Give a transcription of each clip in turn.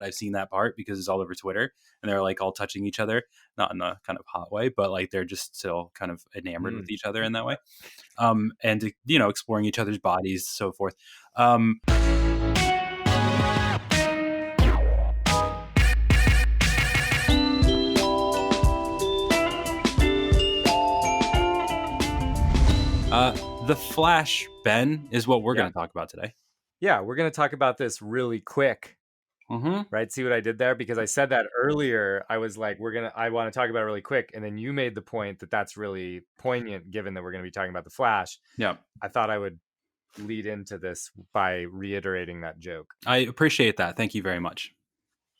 I've seen that part because it's all over Twitter, and they're like all touching each other, not in a kind of hot way, but like they're just still kind of enamored with each other in that way. And exploring each other's bodies, so forth. Um, the Flash, Ben, is what we're Yeah. going to talk about today. Yeah, we're going to talk about this really quick. Mm-hmm. Right? See what I did there? Because I said that earlier. I was like, I want to talk about it really quick. And then you made the point that that's really poignant given that we're going to be talking about the Flash. Yeah. I thought I would lead into this by reiterating that joke. I appreciate that. Thank you very much.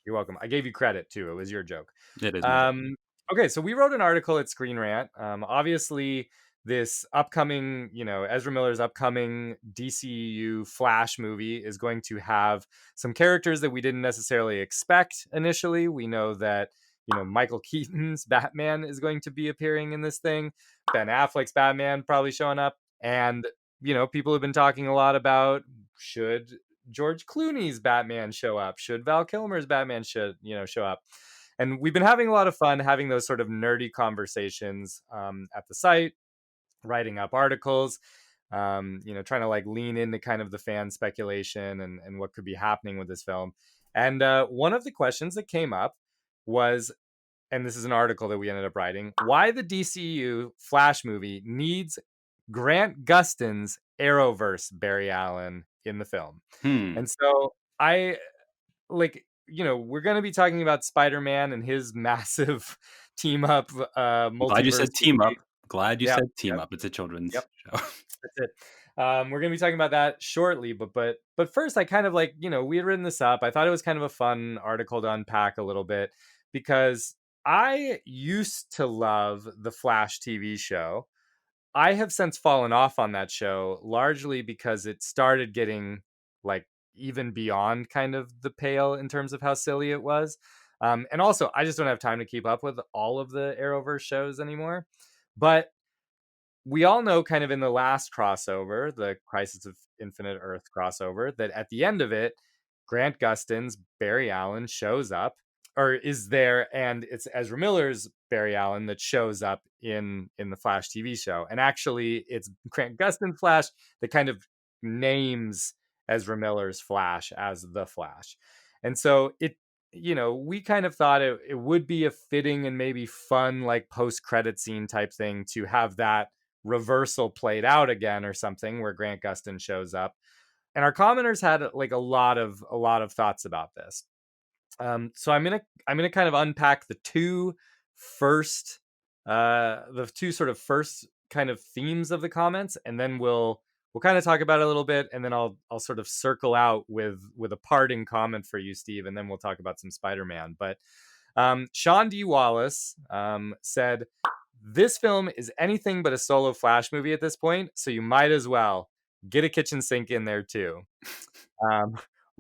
You're welcome. I gave you credit too. It was your joke. It is my joke. Okay, so we wrote an article at Screen Rant. Obviously, this upcoming, Ezra Miller's upcoming DCU Flash movie is going to have some characters that we didn't necessarily expect initially. We know that, Michael Keaton's Batman is going to be appearing in this thing. Ben Affleck's Batman probably showing up. And, people have been talking a lot about should George Clooney's Batman show up? Should Val Kilmer's Batman show up? And we've been having a lot of fun having those sort of nerdy conversations at the site, writing up articles, trying to like lean into kind of the fan speculation and what could be happening with this film. And one of the questions that came up was, and this is an article that we ended up writing, why the DCU Flash movie needs Grant Gustin's Arrowverse Barry Allen in the film. And so we're going to be talking about Spider-Man and his massive team up multiverse. Glad you said team up. Glad you Yep, said team up. It's a children's show. That's it. We're going to be talking about that shortly, but first I kind of we had written this up. I thought it was kind of a fun article to unpack a little bit because I used to love the Flash TV show. I have since fallen off on that show largely because it started getting like even beyond kind of the pale in terms of how silly it was. And also, I just don't have time to keep up with all of the Arrowverse shows anymore. But we all know kind of in the last crossover, the Crisis of Infinite Earth crossover, that at the end of it, Grant Gustin's Barry Allen shows up or is there, and it's Ezra Miller's Barry Allen that shows up in the Flash TV show. And actually, it's Grant Gustin's Flash that kind of names Ezra Miller's Flash as the Flash. And so we kind of thought it would be a fitting and maybe fun like post-credit scene type thing to have that reversal played out again or something where Grant Gustin shows up. And our commenters had like a lot of thoughts about this. So I'm gonna kind of unpack the two sort of first kind of themes of the comments, and then we'll kind of talk about it a little bit, and then I'll sort of circle out with a parting comment for you, Steve, and then we'll talk about some Spider-Man. But Sean D. Wallace said, "This film is anything but a solo Flash movie at this point, so you might as well get a kitchen sink in there too."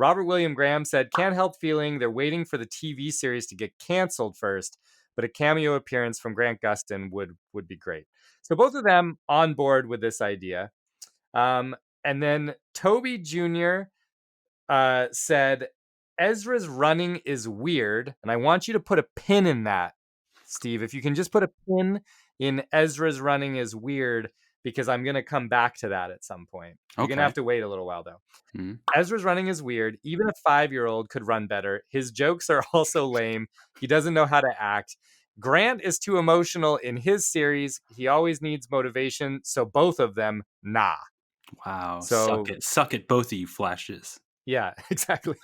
Robert William Graham said, "Can't help feeling they're waiting for the TV series to get canceled first, but a cameo appearance from Grant Gustin would be great." So both of them on board with this idea. And then Toby Jr. Said, "Ezra's running is weird, and I want you to put a pin in that, Steve. If you can just put a pin in Ezra's running is weird, because I'm going to come back to that at some point. You're going to have to wait a little while, though. Mm-hmm. Ezra's running is weird. Even a 5-year-old could run better. His jokes are also lame. He doesn't know how to act. Grant is too emotional in his series. He always needs motivation. So both of them, nah." Wow. So, suck it, both of you Flashes. Yeah, exactly.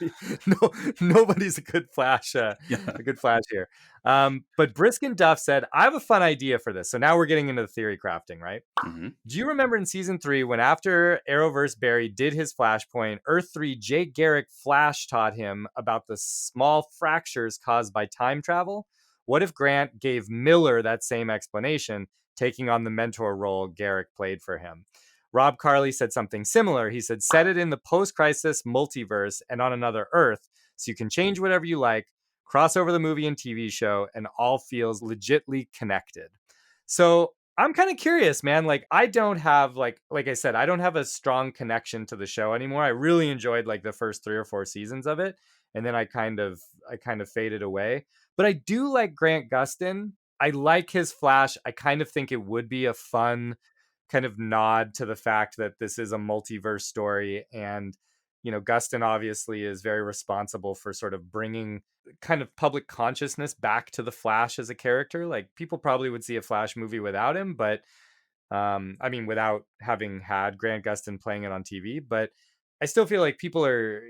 Nobody's a good Flash. A good Flash here. But Briskin Duff said, "I have a fun idea for this." So now we're getting into the theory crafting, right? Mm-hmm. Do you remember in season 3 when after Arrowverse Barry did his Flashpoint, Earth 3 Jake Garrick Flash taught him about the small fractures caused by time travel? What if Grant gave Miller that same explanation, taking on the mentor role Garrick played for him? Rob Carley said something similar. He said, "Set it in the post-crisis multiverse and on another Earth, so you can change whatever you like, cross over the movie and TV show, and all feels legitly connected." So I'm kind of curious, man. Like, I don't have, like I said, I don't have a strong connection to the show anymore. I really enjoyed like the first 3 or 4 seasons of it. and then I kind of faded away. But I do like Grant Gustin. I like his Flash. I kind of think it would be a fun kind of nod to the fact that this is a multiverse story, and Gustin obviously is very responsible for sort of bringing kind of public consciousness back to the Flash as a character. Like, people probably would see a Flash movie without him, but I mean, without having had Grant Gustin playing it on TV. But I still feel like people are,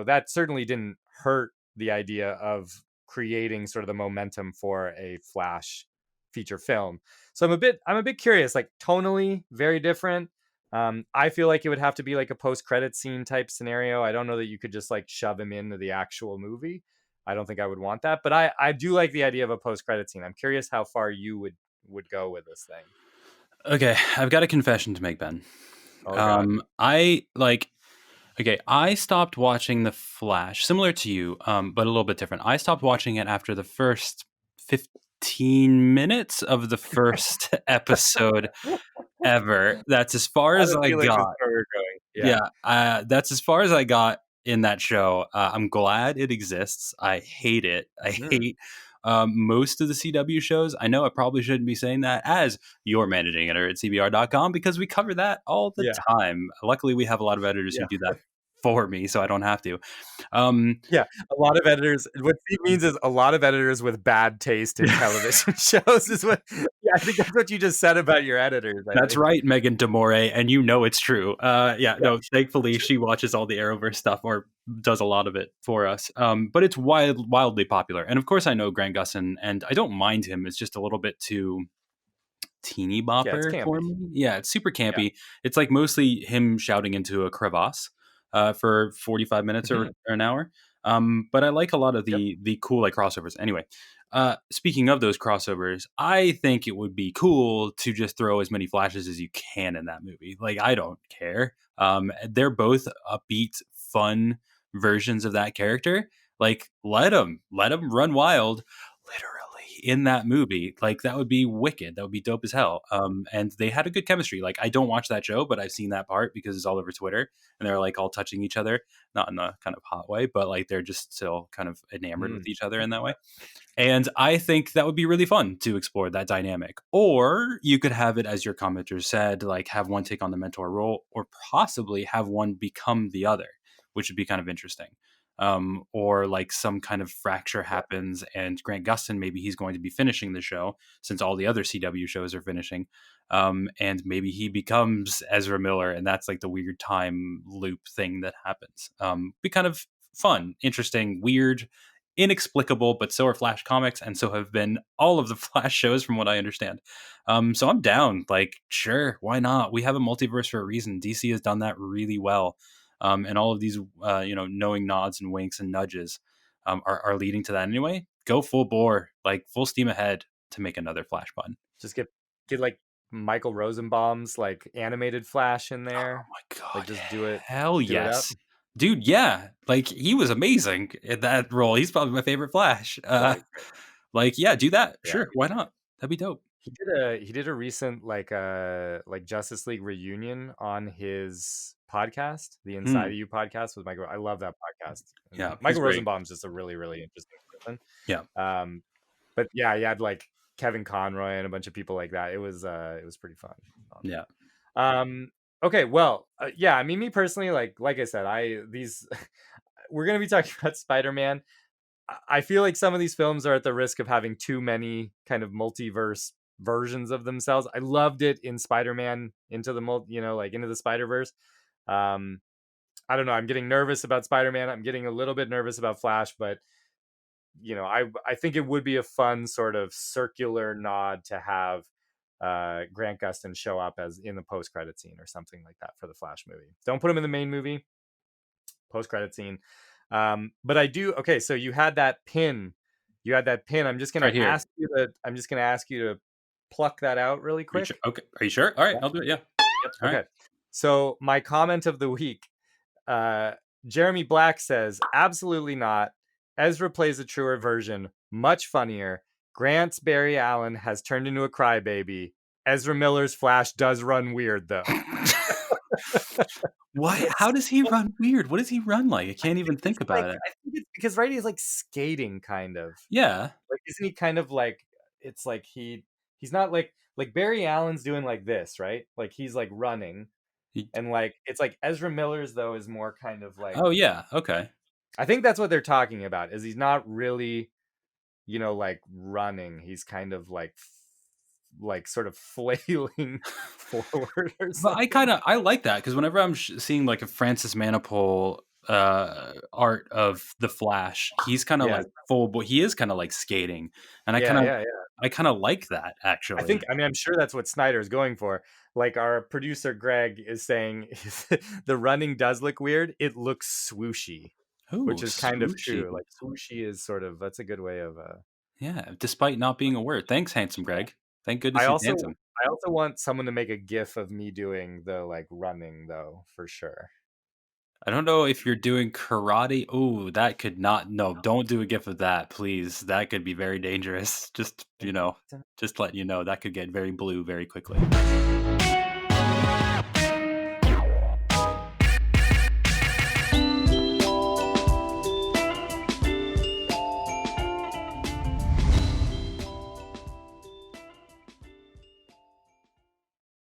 that certainly didn't hurt the idea of creating sort of the momentum for a Flash feature film. So I'm a bit curious, like, tonally very different. I feel like it would have to be like a post-credit scene type scenario. I don't know that you could just like shove him into the actual movie. I don't think I would want that, but I do like the idea of a post-credit scene. I'm curious how far you would go with this thing. Okay, I've got a confession to make, Ben. Oh God. I like. Okay, I stopped watching The Flash, similar to you, but a little bit different. I stopped watching it after the first 15 minutes of the first episode ever. That's as far I have as a I feeling this is got. where we're going. Yeah. Yeah, that's as far as I got in that show. I'm glad it exists. I hate it. I Mm. hate most of the CW shows. I know I probably shouldn't be saying that as your managing editor at CBR.com, because we cover that all the Yeah. time. Luckily, we have a lot of editors who Yeah. do that for me, so I don't have to. Um, Yeah. A lot of editors. What he means is a lot of editors with bad taste in television shows is what. Yeah, I think that's what you just said about your editors. I That's think. right, Megan Demore, and you know it's true. Yeah, Yeah. no, thankfully she watches all the Arrowverse stuff or does a lot of it for us. But it's wildly popular, and of course I know Grant Gustin, and I don't mind him. It's just a little bit too teeny Yeah. It's bopper for campy. me. Yeah, it's super Yeah. campy. It's like mostly him shouting into a crevasse for 45 minutes or Mhm. an hour. But I like a lot of Yep. the cool like crossovers. Anyway, speaking of those crossovers, I think it would be cool to just throw as many flashes as you can in that movie. Like, I don't care. They're both upbeat, fun versions of that character. Like, let them run wild, literally in that movie. Like, that would be wicked. That would be dope as hell. And they had a good chemistry. Like, I don't watch that show, but I've seen that part because it's all over Twitter, and they're like all touching each other, not in a kind of hot way, but like they're just still kind of enamored with Mm. each other in that way. And I think that would be really fun to explore that dynamic. Or you could have it, as your commenter said, like have one take on the mentor role, or possibly have one become the other, which would be kind of interesting. Or like some kind of fracture Yeah. happens, and Grant Gustin, maybe he's going to be finishing the show since all the other CW shows are finishing. And maybe he becomes Ezra Miller, and that's like the weird time loop thing that happens. Be kind of fun, interesting, weird, inexplicable, but so are Flash comics, and so have been all of the Flash shows, from what I understand. So I'm down. Like, sure, why not? We have a multiverse for a reason. DC has done that really well, and all of these, knowing nods and winks and nudges are leading to that anyway. Go full bore, like full steam ahead to make another Flash button. Just get like Michael Rosenbaum's like animated Flash in Oh there. my Like, god, just hell do it up. yes, dude. Yeah, like he was amazing in that role. He's probably my favorite Flash. Yeah. He's great. Like, yeah, do that. Yeah. Sure, why not? That'd be dope. He did a recent like Justice League reunion on his podcast, the Inside Mm, of You podcast with Michael. I love that podcast. And yeah, he's Michael great. Rosenbaum's just a really, really interesting person. Yeah, Um, but yeah, he had like Kevin Conroy and a bunch of people like that. It was pretty fun. yeah. Okay, well, yeah. I mean, me personally, like I said, we're gonna be talking about Spider-Man. I feel like some of these films are at the risk of having too many kind of multiverse versions of themselves. I loved it in Spider-Man into the like into the Spider-Verse. Um, I don't know. I'm getting nervous about Spider-Man. I'm getting a little bit nervous about Flash, but I think it would be a fun sort of circular nod to have Grant Gustin show up as in the post-credit scene or something like that for the Flash movie. Don't put him in the main movie. Post-credit scene. But I do. Okay, so you had that pin. I'm just Right gonna here. ask you to. Pluck that out really Are you sure? quick. Okay. Are you sure? All right, Yeah. I'll do it. Yeah. Yep. All right. Okay. So my comment of the week. Uh, Jeremy Black says, "Absolutely not. Ezra plays a truer version, much funnier. Grant's Barry Allen has turned into a crybaby. Ezra Miller's Flash does run weird though." Why? How does he Well, run weird? What does he run like? I can't even think about it. I think it's because, right, he's, like, skating kind of. Yeah. Like, isn't he kind of like, it's like he's not like Barry Allen's doing like this, right? Like, he's, like, running, He and, like, it's like Ezra Miller's, though, is more kind of like, Oh, yeah, okay. I think that's what they're talking about, is he's not really, like, running. He's kind of like, sort of flailing forward or But something. I like that because whenever I'm seeing like a Francis Manipul art of the Flash, he's kind of Yeah. like full, but he is kind of like skating, and Yeah, yeah, yeah. I kind of like that actually. I mean, I'm sure that's what Snyder's going for. Like, our producer Greg is saying, the running does look weird. It looks swooshy, which Ooh, is kind of swooshy. true. Like, swooshy is sort of, that's a good way of Yeah, despite not being a word. Thanks, handsome Greg. Thank I goodness he's also handsome. I also want someone to make a gif of me doing the, like, running, though, for sure. I don't know if you're doing karate. Ooh, that could not. No, don't do a gif of that, please. That could be very dangerous. Just letting you know that could get very blue very quickly.